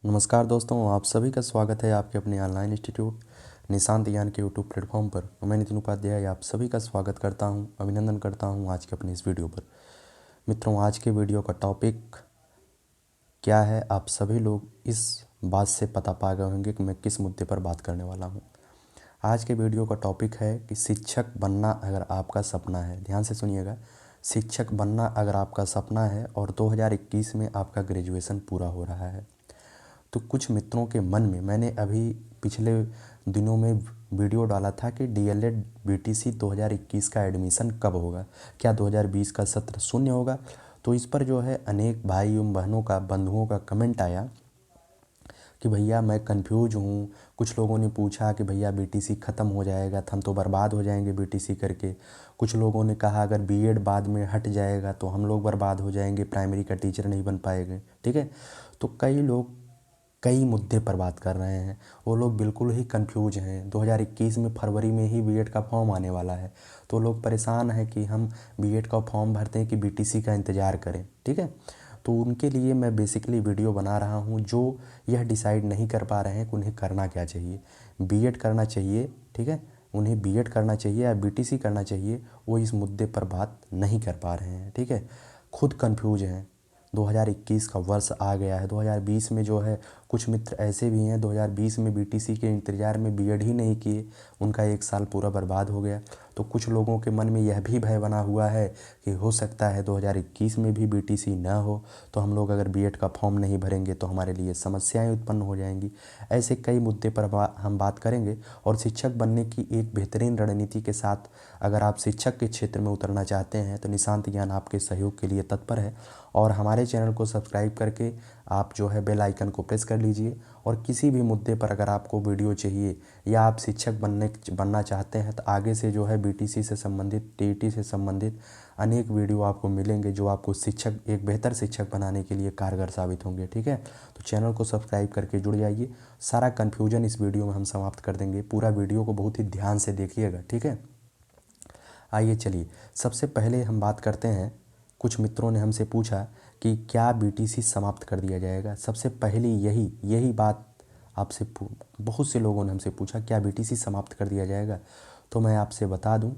नमस्कार दोस्तों, आप सभी का स्वागत है आपके अपने ऑनलाइन इंस्टीट्यूट निशांत ज्ञान के यूट्यूब प्लेटफॉर्म पर। मैं नितिन उपाध्याय आप सभी का स्वागत करता हूं, अभिनंदन करता हूं आज के अपने इस वीडियो पर। मित्रों, आज के वीडियो का टॉपिक क्या है, आप सभी लोग इस बात से पता पा गए होंगे कि मैं किस मुद्दे पर बात करने वाला हूँ। आज के वीडियो का टॉपिक है कि शिक्षक बनना अगर आपका सपना है। ध्यान से सुनिएगा, शिक्षक बनना अगर आपका सपना है और 2021 में आपका ग्रेजुएशन पूरा हो रहा है तो कुछ मित्रों के मन में मैंने अभी पिछले दिनों में वीडियो डाला था कि डीएलएड बीटीसी 2021 का एडमिशन कब होगा, क्या 2020 का सत्र शून्य होगा। तो इस पर जो है अनेक भाई एवं बहनों का, बंधुओं का कमेंट आया कि भैया मैं कंफ्यूज हूँ। कुछ लोगों ने पूछा कि भैया बीटीसी ख़त्म हो जाएगा तो हम तो बर्बाद हो जाएंगे बीटीसी करके। कुछ लोगों ने कहा अगर बीएड बाद में हट जाएगा तो हम लोग बर्बाद हो जाएंगे, प्राइमरी का टीचर नहीं बन पाएंगे। ठीक है, तो कई लोग कई मुद्दे पर बात कर रहे हैं। वो लोग बिल्कुल ही कंफ्यूज हैं। 2021 में फरवरी में ही बीएड का फॉर्म आने वाला है तो लोग परेशान हैं कि हम बीएड का फॉर्म भरते हैं कि बीटीसी का इंतज़ार करें। ठीक है, तो उनके लिए मैं बेसिकली वीडियो बना रहा हूं जो यह डिसाइड नहीं कर पा रहे हैं कि उन्हें करना क्या चाहिए, बीएड करना चाहिए, ठीक है, उन्हें बीएड करना चाहिए या बीटीसी करना चाहिए। वो इस मुद्दे पर बात नहीं कर पा रहे हैं। ठीक है, खुद कंफ्यूज हैं। 2021 का वर्ष आ गया है, 2020 में जो है कुछ मित्र ऐसे भी हैं 2020 में बीटीसी के इंतज़ार में बीएड ही नहीं किए, उनका एक साल पूरा बर्बाद हो गया। तो कुछ लोगों के मन में यह भी भय बना हुआ है कि हो सकता है 2021 में भी बीटीसी ना हो तो हम लोग अगर बीएड का फॉर्म नहीं भरेंगे तो हमारे लिए समस्याएं उत्पन्न हो जाएंगी। ऐसे कई मुद्दे पर हम बात करेंगे और शिक्षक बनने की एक बेहतरीन रणनीति के साथ अगर आप शिक्षक के क्षेत्र में उतरना चाहते हैं तो निशांत ज्ञान आपके सहयोग के लिए तत्पर है। और हमारे चैनल को सब्सक्राइब करके आप जो है बेल आइकन को प्रेस कर लीजिए। और किसी भी मुद्दे पर अगर आपको वीडियो चाहिए या आप शिक्षक बनना चाहते हैं तो आगे से जो है बीटीसी से संबंधित, टीईटी से संबंधित अनेक वीडियो आपको मिलेंगे जो आपको शिक्षक, एक बेहतर शिक्षक बनाने के लिए कारगर साबित होंगे। ठीक है, तो चैनल को सब्सक्राइब करके जुड़ जाइए। सारा कन्फ्यूजन इस वीडियो में हम समाप्त कर देंगे। पूरा वीडियो को बहुत ही ध्यान से देखिएगा। ठीक है, आइए चलिए सबसे पहले हम बात करते हैं। कुछ मित्रों ने हमसे पूछा कि क्या बीटीसी समाप्त कर दिया जाएगा। सबसे पहली यही बात आपसे बहुत से लोगों ने हमसे पूछा क्या बीटीसी समाप्त कर दिया जाएगा। तो मैं आपसे बता दूं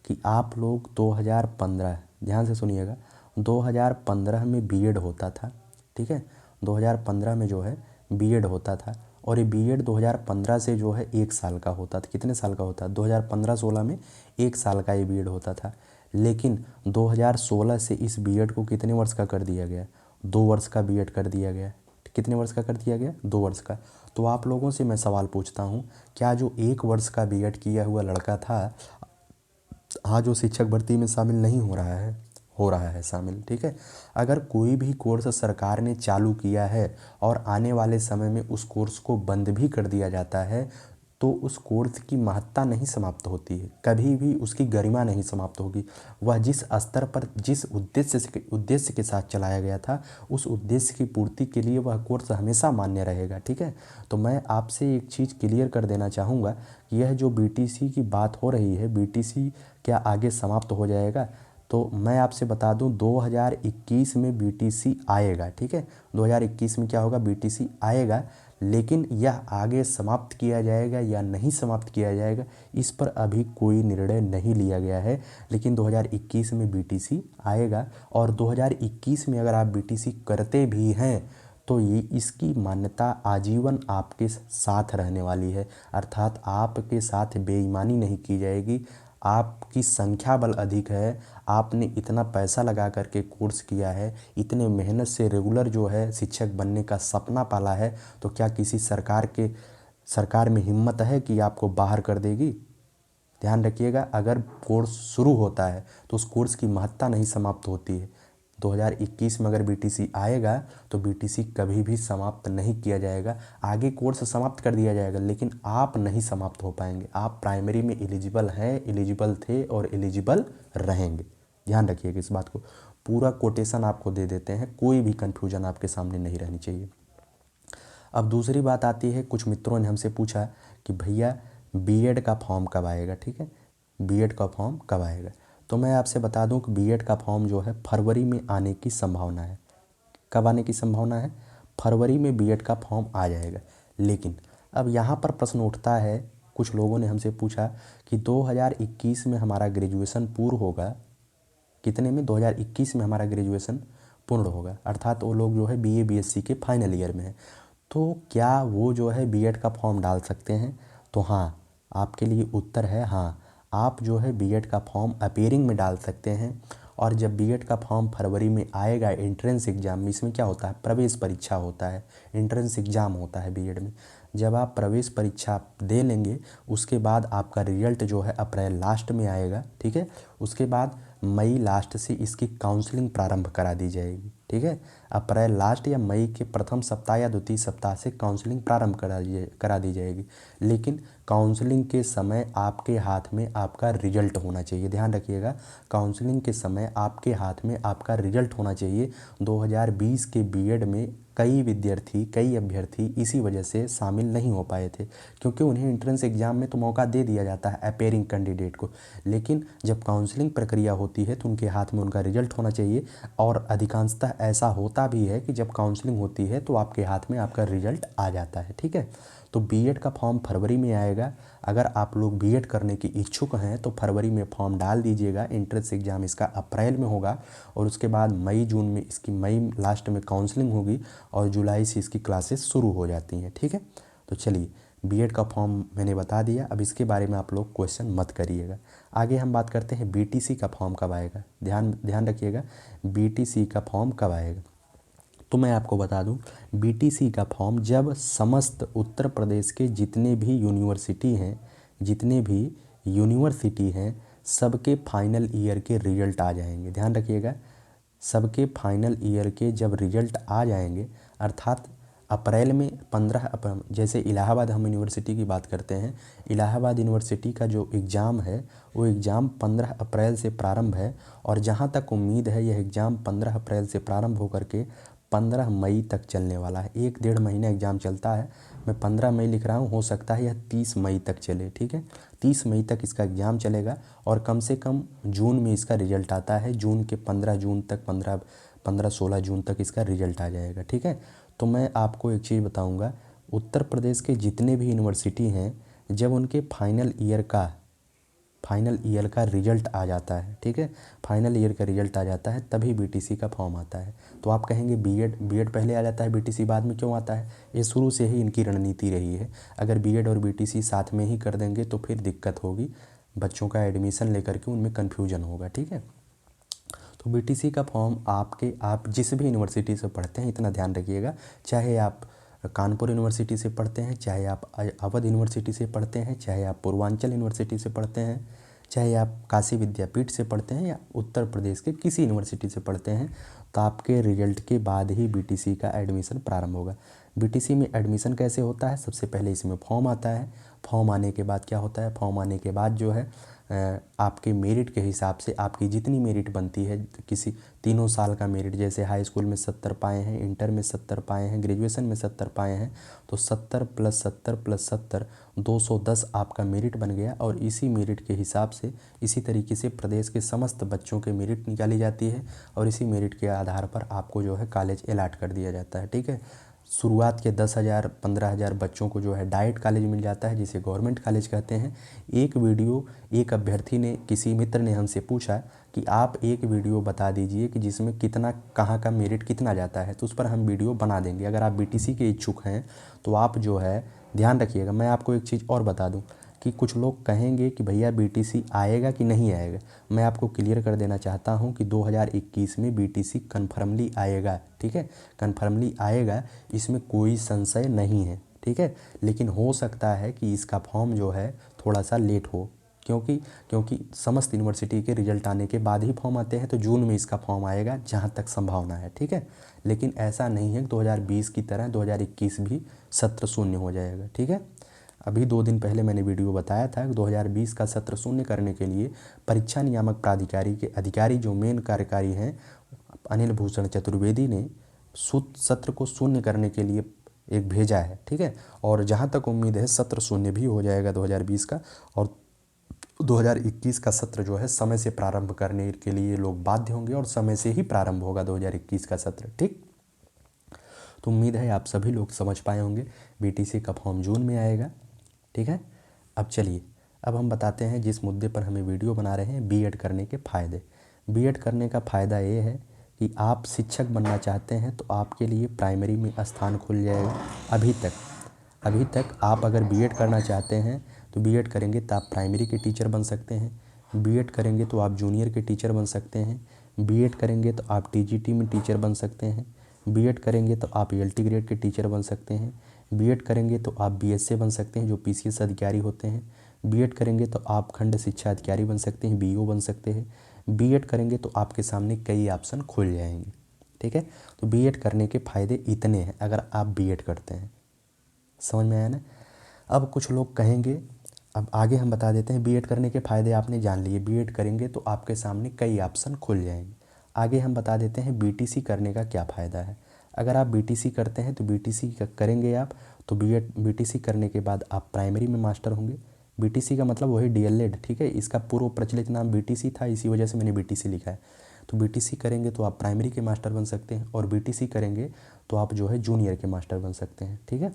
कि आप लोग 2015, ध्यान से सुनिएगा, 2015 में बीएड होता था। ठीक है, 2015 में जो है बीएड होता था और ये बीएड 2015 से जो है एक साल का होता था। कितने साल का होता था? 2015-16 में एक साल का ये बीएड होता था। लेकिन 2016 से इस बीएड को कितने वर्ष का कर दिया गया? 2 वर्ष का बीएड कर दिया गया। कितने वर्ष का कर दिया गया? 2 वर्ष का। तो आप लोगों से मैं सवाल पूछता हूँ, क्या जो 1 वर्ष का बीएड किया हुआ लड़का था आज वो शिक्षक भर्ती में शामिल नहीं हो रहा है? हो रहा है शामिल। ठीक है, अगर कोई भी कोर्स सरकार ने चालू किया है और आने वाले समय में उस कोर्स को बंद भी कर दिया जाता है तो उस कोर्स की महत्ता नहीं समाप्त होती है, कभी भी उसकी गरिमा नहीं समाप्त होगी। वह जिस स्तर पर, जिस उद्देश्य के साथ चलाया गया था उस उद्देश्य की पूर्ति के लिए वह कोर्स हमेशा मान्य रहेगा। ठीक है, तो मैं आपसे एक चीज़ क्लियर कर देना चाहूँगा कि यह जो बीटीसी की बात हो रही है, बीटीसी क्या आगे समाप्त हो जाएगा? तो मैं आपसे बता दूं 2021 में बीटीसी आएगा। ठीक है, 2021 में क्या होगा? बीटीसी आएगा। लेकिन यह आगे समाप्त किया जाएगा या नहीं समाप्त किया जाएगा इस पर अभी कोई निर्णय नहीं लिया गया है। लेकिन 2021 में बीटीसी आएगा और 2021 में अगर आप बीटीसी करते भी हैं तो ये इसकी मान्यता आजीवन आपके साथ रहने वाली है, अर्थात आपके साथ बेईमानी नहीं की जाएगी। आपकी संख्या बल अधिक है, आपने इतना पैसा लगा करके कोर्स किया है, इतने मेहनत से रेगुलर जो है शिक्षक बनने का सपना पाला है, तो क्या किसी सरकार में हिम्मत है कि आपको बाहर कर देगी? ध्यान रखिएगा, अगर कोर्स शुरू होता है तो उस कोर्स की महत्ता नहीं समाप्त होती है। 2021 में अगर बीटीसी आएगा तो बीटीसी कभी भी समाप्त नहीं किया जाएगा। आगे कोर्स समाप्त कर दिया जाएगा लेकिन आप नहीं समाप्त हो पाएंगे। आप प्राइमरी में एलिजिबल हैं, एलिजिबल थे और एलिजिबल रहेंगे। ध्यान रखिएगा इस बात को। पूरा कोटेशन आपको दे देते हैं, कोई भी कन्फ्यूजन आपके सामने नहीं रहनी चाहिए। अब दूसरी बात आती है, कुछ मित्रों ने हमसे पूछा कि भैया बीएड का फॉर्म कब आएगा। ठीक है, बीएड का फॉर्म कब आएगा? तो मैं आपसे बता दूं कि बीएड का फॉर्म जो है फरवरी में आने की संभावना है। कब आने की संभावना है? फरवरी में बीएड का फॉर्म आ जाएगा। लेकिन अब यहाँ पर प्रश्न उठता है, कुछ लोगों ने हमसे पूछा कि 2021 में हमारा ग्रेजुएशन पूर्ण होगा, कितने में, 2021 में हमारा ग्रेजुएशन पूर्ण होगा, अर्थात वो लोग जो है बीए बीएससी के फाइनल ईयर में है, तो क्या वो जो है बीएड का फॉर्म डाल सकते हैं? तो हाँ, आपके लिए उत्तर है हाँ, आप जो है बीएड का फॉर्म अपीयरिंग में डाल सकते हैं। और जब बीएड का फॉर्म फरवरी में आएगा एंट्रेंस एग्ज़ाम में, इसमें क्या होता है, प्रवेश परीक्षा होता है, एंट्रेंस एग्ज़ाम होता है बीएड में। जब आप प्रवेश परीक्षा दे लेंगे उसके बाद आपका रिजल्ट जो है अप्रैल लास्ट में आएगा, ठीक है। उसके बाद मई लास्ट से इसकी काउंसलिंग प्रारंभ करा दी जाएगी, ठीक है। अप्रैल लास्ट या मई के प्रथम सप्ताह या द्वितीय सप्ताह से काउंसलिंग प्रारंभ करा दी जाएगी। लेकिन काउंसलिंग के समय आपके हाथ में आपका रिजल्ट होना चाहिए, ध्यान रखिएगा, काउंसलिंग के समय आपके हाथ में आपका रिजल्ट होना चाहिए। 2020 के बीएड में कई अभ्यर्थी इसी वजह से शामिल नहीं हो पाए थे, क्योंकि उन्हें एंट्रेंस एग्ज़ाम में तो मौका दे दिया जाता है अपीयरिंग कैंडिडेट को, लेकिन जब काउंसलिंग प्रक्रिया होती है तो उनके हाथ में उनका रिजल्ट होना चाहिए। और अधिकांशतः ऐसा होता भी है कि जब काउंसलिंग होती है तो आपके हाथ में आपका रिजल्ट आ जाता है, ठीक है। तो बीएड का फॉर्म फरवरी में आएगा। अगर आप लोग बीएड करने की इच्छुक हैं तो फरवरी में फॉर्म डाल दीजिएगा। एंट्रेंस एग्ज़ाम इसका अप्रैल में होगा और उसके बाद मई जून में इसकी, मई लास्ट में काउंसलिंग होगी और जुलाई से इसकी क्लासेस शुरू हो जाती हैं, ठीक है। तो चलिए, बीएड का फॉर्म मैंने बता दिया, अब इसके बारे में आप लोग क्वेश्चन मत करिएगा। आगे हम बात करते हैं बीटीसी का फॉर्म कब आएगा। ध्यान रखिएगा, बीटीसी का फॉर्म कब आएगा। तो मैं आपको बता दूं, बीटीसी का फॉर्म जब समस्त उत्तर प्रदेश के जितने भी यूनिवर्सिटी हैं सबके फाइनल ईयर के रिजल्ट आ जाएंगे। ध्यान रखिएगा, सबके फाइनल ईयर के जब रिजल्ट आ जाएंगे, अर्थात अप्रैल में 15, जैसे इलाहाबाद हम यूनिवर्सिटी की बात करते हैं, इलाहाबाद यूनिवर्सिटी का जो एग्ज़ाम है वो एग्ज़ाम 15 अप्रैल से प्रारंभ है और जहाँ तक उम्मीद है यह एग्ज़ाम 15 अप्रैल से प्रारंभ होकर के 15 मई तक चलने वाला है। 1-1.5 महीना एग्ज़ाम चलता है, मैं 15 मई लिख रहा हूँ, हो सकता है यह 30 मई तक चले, ठीक है। 30 मई तक इसका एग्ज़ाम चलेगा और कम से कम जून में इसका रिजल्ट आता है। जून के 15 जून तक 15-16 जून तक इसका रिजल्ट आ जाएगा, ठीक है। तो मैं आपको एक चीज़ बताऊंगा, उत्तर प्रदेश के जितने भी यूनिवर्सिटी हैं जब उनके फाइनल ईयर का रिजल्ट आ जाता है, ठीक है, फाइनल ईयर का रिजल्ट आ जाता है तभी बीटीसी का फॉर्म आता है। तो आप कहेंगे बीएड पहले आ जाता है बीटीसी बाद में क्यों आता है? ये शुरू से ही इनकी रणनीति रही है। अगर बीएड और बीटीसी साथ में ही कर देंगे तो फिर दिक्कत होगी, बच्चों का एडमिशन लेकर के उनमें कन्फ्यूजन होगा, ठीक है। तो बीटीसी का फॉर्म आप जिस भी यूनिवर्सिटी से पढ़ते हैं, इतना ध्यान रखिएगा, चाहे आप कानपुर यूनिवर्सिटी से पढ़ते हैं, चाहे आप अवध यूनिवर्सिटी से पढ़ते हैं, चाहे आप पूर्वांचल यूनिवर्सिटी से पढ़ते हैं, चाहे आप काशी विद्यापीठ से पढ़ते हैं या उत्तर प्रदेश के किसी यूनिवर्सिटी से पढ़ते हैं, तो आपके रिजल्ट के बाद ही बीटीसी का एडमिशन प्रारंभ होगा। बीटीसी में एडमिशन कैसे होता है? सबसे पहले इसमें फॉर्म आता है। फॉर्म आने के बाद क्या होता है? फॉर्म आने के बाद जो है आपके मेरिट के हिसाब से आपकी जितनी मेरिट बनती है, किसी तीनों साल का मेरिट, जैसे हाई स्कूल में 70 पाए हैं, इंटर में 70 पाए हैं, ग्रेजुएशन में 70 पाए हैं, तो 70 + 70 + 70 210 आपका मेरिट बन गया। और इसी मेरिट के हिसाब से, इसी तरीके से प्रदेश के समस्त बच्चों के मेरिट निकाली जाती है और इसी मेरिट के आधार पर आपको जो है कॉलेज अलॉट कर दिया जाता है, ठीक है। शुरुआत के 10,000 15,000 बच्चों को जो है डाइट कॉलेज मिल जाता है, जिसे गवर्नमेंट कॉलेज कहते हैं। एक अभ्यर्थी ने, किसी मित्र ने हमसे पूछा कि आप एक वीडियो बता दीजिए कि जिसमें कितना, कहाँ का मेरिट कितना जाता है, तो उस पर हम वीडियो बना देंगे। अगर आप बीटीसी के इच्छुक हैं तो आप जो है ध्यान रखिएगा। मैं आपको एक चीज़ और बता दूं कि कुछ लोग कहेंगे कि भैया बीटीसी आएगा कि नहीं आएगा। मैं आपको क्लियर कर देना चाहता हूं कि 2021 में बीटीसी कन्फर्मली आएगा, ठीक है, कन्फर्मली आएगा, इसमें कोई संशय नहीं है, ठीक है। लेकिन हो सकता है कि इसका फॉर्म जो है थोड़ा सा लेट हो, क्योंकि समस्त यूनिवर्सिटी के रिजल्ट आने के बाद ही फॉर्म आते हैं, तो जून में इसका फॉर्म आएगा जहाँ तक संभावना है, ठीक है। लेकिन ऐसा नहीं है कि 2020 की तरह 2021 भी सत्र शून्य हो जाएगा, ठीक है। अभी 2 दिन पहले मैंने वीडियो बताया था कि 2020 का सत्र शून्य करने के लिए परीक्षा नियामक प्राधिकारी के अधिकारी जो मेन कार्यकारी हैं अनिल भूषण चतुर्वेदी ने सत्र को शून्य करने के लिए एक भेजा है, ठीक है। और जहाँ तक उम्मीद है सत्र शून्य भी हो जाएगा 2020 का, और 2021 का सत्र जो है समय से प्रारंभ करने के लिए लोग बाध्य होंगे और समय से ही प्रारंभ होगा 2021 का सत्र, ठीक। तो उम्मीद है आप सभी लोग समझ पाए होंगे बीटीसी का फॉर्म जून में आएगा। ठीक है, अब चलिए अब हम बताते हैं जिस मुद्दे पर हमें वीडियो बना रहे हैं, बीएड करने के फ़ायदे। बीएड करने का फ़ायदा ये है कि आप शिक्षक बनना चाहते हैं तो आपके लिए प्राइमरी में स्थान खुल जाएगा। अभी तक आप अगर बीएड करना चाहते हैं तो बीएड करेंगे तो आप प्राइमरी के टीचर बन सकते हैं, बीएड करेंगे तो आप जूनियर के टीचर बन सकते हैं, बीएड करेंगे तो आप टीजीटी में टीचर बन सकते हैं, बीएड करेंगे तो आप एलटी ग्रेड के टीचर बन सकते हैं, बीएड करेंगे तो आप बीएसए बन सकते हैं जो पीसीएस अधिकारी होते हैं, बीएड करेंगे तो आप खंड शिक्षा अधिकारी बन सकते हैं, बीईओ बन सकते हैं, बीएड करेंगे तो आपके सामने कई ऑप्शन खुल जाएंगे। ठीक है, तो बीएड करने के फ़ायदे इतने हैं अगर आप बीएड करते हैं। समझ में आया ना। अब कुछ लोग कहेंगे, अब आगे हम बता देते हैं, बीएड करने के फ़ायदे आपने जान लिए, बीएड करेंगे तो आपके सामने कई ऑप्शन खुल जाएंगे। आगे हम बता देते हैं बीटीसी करने का क्या फ़ायदा है। अगर आप बीटीसी करते हैं तो बीटीसी करेंगे आप तो बीटीसी करने के बाद आप प्राइमरी में मास्टर होंगे। बीटीसी का मतलब वही डीएलएड, ठीक है, इसका पूर्व प्रचलित नाम बीटीसी था, इसी वजह से मैंने बीटीसी लिखा है। तो बीटीसी करेंगे तो आप प्राइमरी के मास्टर बन सकते हैं और बीटीसी करेंगे तो आप जो है जूनियर के मास्टर बन सकते हैं। ठीक है,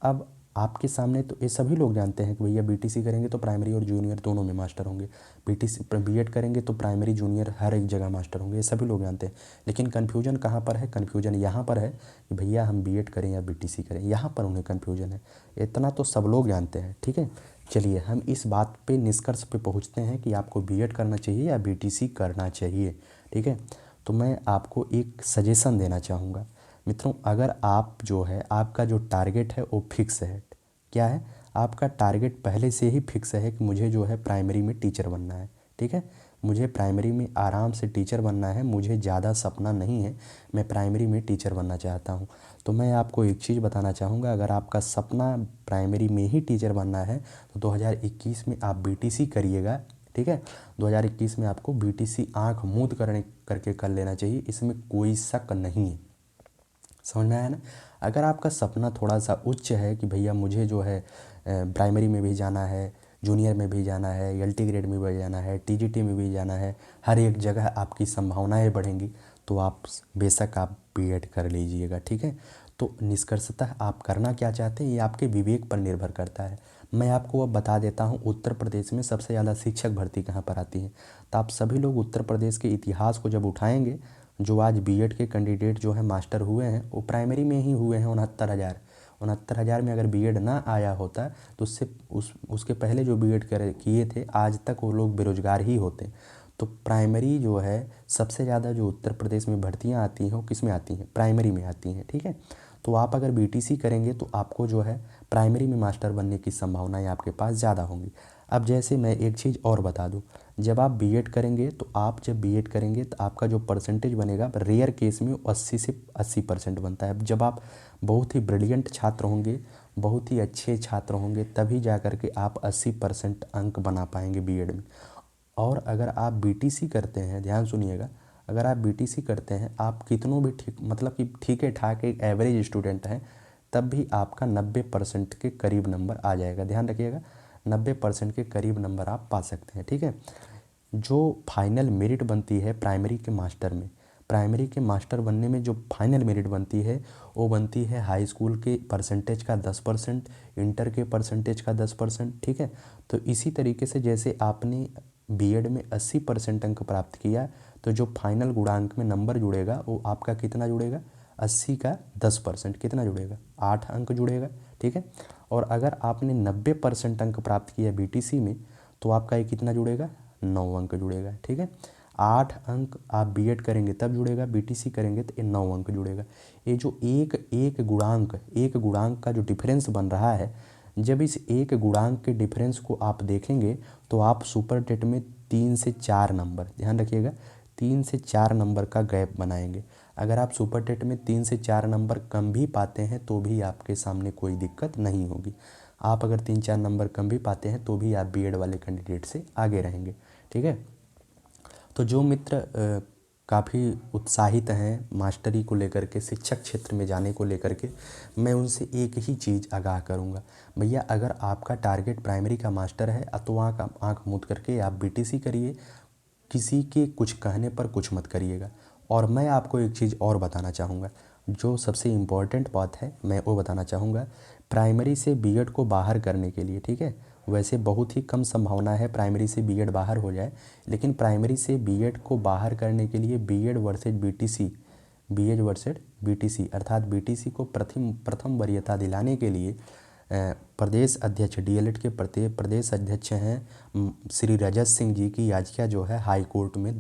अब आपके सामने तो ये सभी लोग जानते हैं कि भैया बीटीसी करेंगे तो प्राइमरी और जूनियर दोनों में मास्टर होंगे, बीटीसी बीएड करेंगे तो प्राइमरी जूनियर हर एक जगह मास्टर होंगे, ये सभी लोग जानते हैं। लेकिन कन्फ्यूजन कहाँ पर है? कन्फ्यूजन यहाँ पर है कि भैया हम बीएड करें या बीटीसी करें, यहाँ पर उन्हें कन्फ्यूजन है। इतना तो सब लोग जानते हैं। ठीक है, चलिए हम इस बात पे निष्कर्ष पे पहुँचते हैं कि आपको बीएड करना चाहिए या बीटीसी करना चाहिए। ठीक है, तो मैं आपको एक सजेशन देना चाहूँगा मित्रों। अगर आप जो है आपका जो टारगेट है वो फिक्स है, क्या है आपका टारगेट पहले से ही फिक्स है कि मुझे जो है प्राइमरी में टीचर बनना है। ठीक है, मुझे प्राइमरी में आराम से टीचर बनना है, मुझे ज़्यादा सपना नहीं है, मैं प्राइमरी में टीचर बनना चाहता हूँ। तो मैं आपको एक चीज़ बताना चाहूँगा, अगर आपका सपना प्राइमरी में ही टीचर बनना है तो 2021 में आप बीटीसी करिएगा। ठीक है, 2021 में आपको बीटीसी आँख मूंद करके कर लेना चाहिए, इसमें कोई शक नहीं है। समझ में आया ना। अगर आपका सपना थोड़ा सा उच्च है कि भैया मुझे जो है प्राइमरी में भी जाना है, जूनियर में भी जाना है, एलटी ग्रेड में भी जाना है, टीजीटी में भी जाना है, हर एक जगह आपकी संभावनाएं बढ़ेंगी, तो आप बेशक आप बीएड कर लीजिएगा। ठीक है, तो निष्कर्षतः आप करना क्या चाहते हैं ये आपके विवेक पर निर्भर करता है। मैं आपको अब बता देता हूँ उत्तर प्रदेश में सबसे ज़्यादा शिक्षक भर्ती कहाँ पर आती है। तो आप सभी लोग उत्तर प्रदेश के इतिहास को जब उठाएंगे, जो आज बीएड के कैंडिडेट जो है मास्टर हुए हैं वो प्राइमरी में ही हुए हैं। 69,000 में अगर बीएड ना आया होता तो उसके पहले जो बीएड किए थे आज तक वो लोग बेरोजगार ही होते। तो प्राइमरी जो है सबसे ज़्यादा जो उत्तर प्रदेश में भर्तियां आती हैं वो किस में आती हैं? प्राइमरी में आती हैं। ठीक है, तो आप अगर बीटीसी करेंगे तो आपको जो है प्राइमरी में मास्टर बनने की संभावनाएं आपके पास ज़्यादा होंगी। अब जैसे मैं एक चीज़ और बता दूं, जब आप बीएड करेंगे तो आपका जो परसेंटेज बनेगा रेयर केस में 80 से 80% बनता है। जब आप बहुत ही ब्रिलियंट छात्र होंगे, बहुत ही अच्छे छात्र होंगे, तभी जा कर के आप 80% अंक बना पाएंगे बीएड में। और अगर आप बीटीसी करते हैं, ध्यान सुनिएगा, अगर आप बीटीसी करते हैं, आप कितनों भी ठीक है ठाक एक एवरेज स्टूडेंट हैं, तब भी आपका 90% के करीब नंबर आ जाएगा। ध्यान रखिएगा, 90% के करीब नंबर आप पा सकते हैं। ठीक है, जो फाइनल मेरिट बनती है प्राइमरी के मास्टर बनने में जो फाइनल मेरिट बनती है वो बनती है हाई स्कूल के परसेंटेज का 10%, इंटर के परसेंटेज का 10%। ठीक है, तो इसी तरीके से जैसे आपने बीएड में 80% अंक प्राप्त किया तो जो फाइनल गुणांक में नंबर जुड़ेगा वो आपका कितना जुड़ेगा? 80 का 10% कितना जुड़ेगा? 8 अंक जुड़ेगा। ठीक है, और अगर आपने 90% अंक प्राप्त किया बीटीसी में तो आपका ये कितना जुड़ेगा? 9 अंक जुड़ेगा। ठीक है, 8 अंक आप बीएड करेंगे तब जुड़ेगा, बीटीसी करेंगे तो ये 9 अंक जुड़ेगा। ये जो एक गुणांक का जो डिफरेंस बन रहा है, जब इस एक गुणांक के डिफरेंस को आप देखेंगे तो आप सुपर टेट में 3 से 4 नंबर, ध्यान रखिएगा, 3 से 4 नंबर का गैप बनाएंगे। अगर आप सुपर टेट में 3 से 4 नंबर कम भी पाते हैं तो भी आपके सामने कोई दिक्कत नहीं होगी। आप अगर 3-4 नंबर कम भी पाते हैं तो भी आप बीएड वाले कैंडिडेट से आगे रहेंगे। ठीक है, तो जो मित्र काफ़ी उत्साहित हैं मास्टरी को लेकर के, शिक्षक क्षेत्र में जाने को लेकर के, मैं उनसे एक ही चीज़ आगाह करूंगा, भैया अगर आपका टारगेट प्राइमरी का मास्टर है तो आँख मूंद करके आप बीटीसी करिए, किसी के कुछ कहने पर कुछ मत करिएगा। और मैं आपको एक चीज़ और बताना चाहूँगा, जो सबसे इम्पॉर्टेंट बात है मैं वो बताना चाहूँगा। प्राइमरी से बीएड को बाहर करने के लिए, ठीक है, वैसे बहुत ही कम संभावना है प्राइमरी से बीएड बाहर हो जाए, लेकिन प्राइमरी से बीएड को बाहर करने के लिए BEd versus BTC, BEd versus BTC अर्थात बीटीसी को प्रथम वरीयता दिलाने के लिए प्रदेश अध्यक्ष, डीएलएड के प्रदेश अध्यक्ष हैं श्री रजत सिंह जी की याचिका जो है हाई कोर्ट में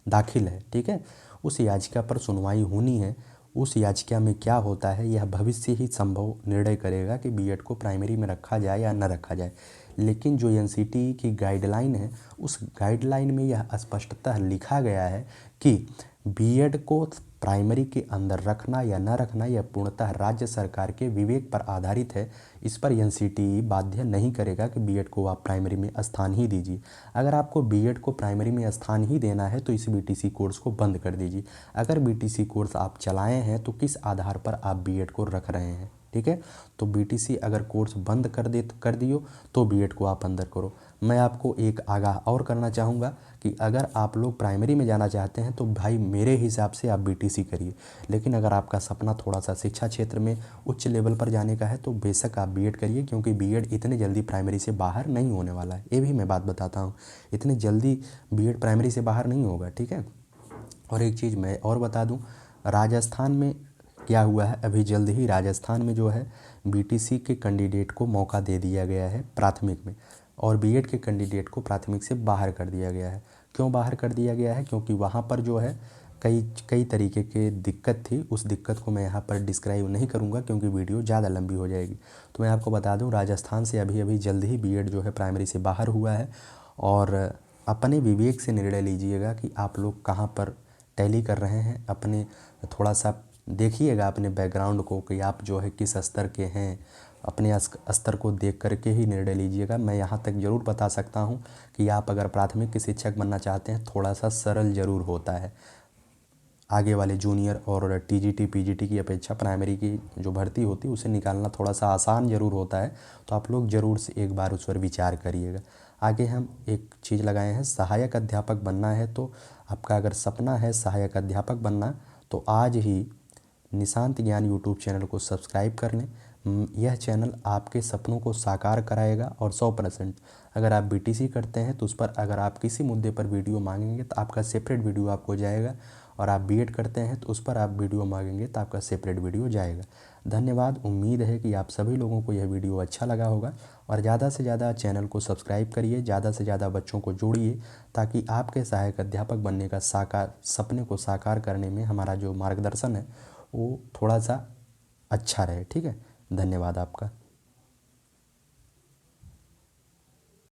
दाखिल है, ठीक है। उस याचिका पर सुनवाई होनी है। उस याचिका में क्या होता है यह भविष्य ही संभव निर्णय करेगा कि बीएड को प्राइमरी में रखा जाए या न रखा जाए। लेकिन जो एनसीटी की गाइडलाइन है, उस गाइडलाइन में यह स्पष्टतः लिखा गया है कि बीएड को प्राइमरी के अंदर रखना या न रखना यह पूर्णतः राज्य सरकार के विवेक पर आधारित है। इस पर एनसीटी बाध्य नहीं करेगा कि बीएड को आप प्राइमरी में स्थान ही दीजिए। अगर आपको बीएड को प्राइमरी में स्थान ही देना है तो इस बीटीसी कोर्स को बंद कर दीजिए। अगर बीटीसी कोर्स आप चलाए हैं तो किस आधार पर आप बीएड को रख रहे हैं, ठीक है। तो बीटीसी अगर कोर्स बंद कर दियो तो बीएड को आप अंदर करो। मैं आपको एक आगाह और करना चाहूँगा कि अगर आप लोग प्राइमरी में जाना चाहते हैं तो भाई मेरे हिसाब से आप बीटीसी करिए, लेकिन अगर आपका सपना थोड़ा सा शिक्षा क्षेत्र में उच्च लेवल पर जाने का है तो बेशक आप बीएड करिए, क्योंकि बीएड इतने जल्दी प्राइमरी से बाहर नहीं होने वाला है। ये भी मैं बात बताता हूँ, इतनी जल्दी बीएड प्राइमरी से बाहर नहीं होगा, ठीक है। और एक चीज़ मैं और बता दूँ, राजस्थान में क्या हुआ है, अभी जल्द ही राजस्थान में जो है बीटीसी के कैंडिडेट को मौका दे दिया गया है प्राथमिक में, और बीएड के कैंडिडेट को प्राथमिक से बाहर कर दिया गया है। क्यों बाहर कर दिया गया है? क्योंकि वहाँ पर जो है कई तरीके की दिक्कत थी। उस दिक्कत को मैं यहाँ पर डिस्क्राइब नहीं करूँगा क्योंकि वीडियो ज़्यादा लंबी हो जाएगी। तो मैं आपको बता दूँ, राजस्थान से अभी जल्द ही बीएड जो है प्राइमरी से बाहर हुआ है। और अपने विवेक से निर्णय लीजिएगा कि आप लोग कहाँ पर टैली कर रहे हैं। अपने थोड़ा सा देखिएगा अपने बैकग्राउंड को कि आप जो है किस स्तर के हैं, अपने स्तर को देख करके ही निर्णय लीजिएगा। मैं यहाँ तक ज़रूर बता सकता हूँ कि आप अगर प्राथमिक के शिक्षक बनना चाहते हैं, थोड़ा सा सरल ज़रूर होता है। आगे वाले जूनियर और टीजीटी पीजीटी की अपेक्षा प्राइमरी की जो भर्ती होती है उसे निकालना थोड़ा सा आसान ज़रूर होता है। तो आप लोग ज़रूर से एक बार उस पर विचार करिएगा। आगे हम एक चीज़ लगाए हैं, सहायक अध्यापक बनना है। तो आपका अगर सपना है सहायक अध्यापक बनना तो आज ही निशांत ज्ञान यूट्यूब चैनल को सब्सक्राइब कर लें। यह चैनल आपके सपनों को साकार कराएगा। और 100% अगर आप बीटीसी करते हैं तो उस पर अगर आप किसी मुद्दे पर वीडियो मांगेंगे तो आपका सेपरेट वीडियो आपको जाएगा, और आप बीएड करते हैं तो उस पर आप वीडियो मांगेंगे तो आपका सेपरेट वीडियो जाएगा। धन्यवाद। उम्मीद है कि आप सभी लोगों को यह वीडियो अच्छा लगा होगा, और ज़्यादा से ज़्यादा चैनल को सब्सक्राइब करिए, ज़्यादा से ज़्यादा बच्चों को जोड़िए, ताकि आपके सहायक अध्यापक बनने का सपने को साकार करने में हमारा जो मार्गदर्शन है वो थोड़ा सा अच्छा रहे, ठीक है। धन्यवाद आपका।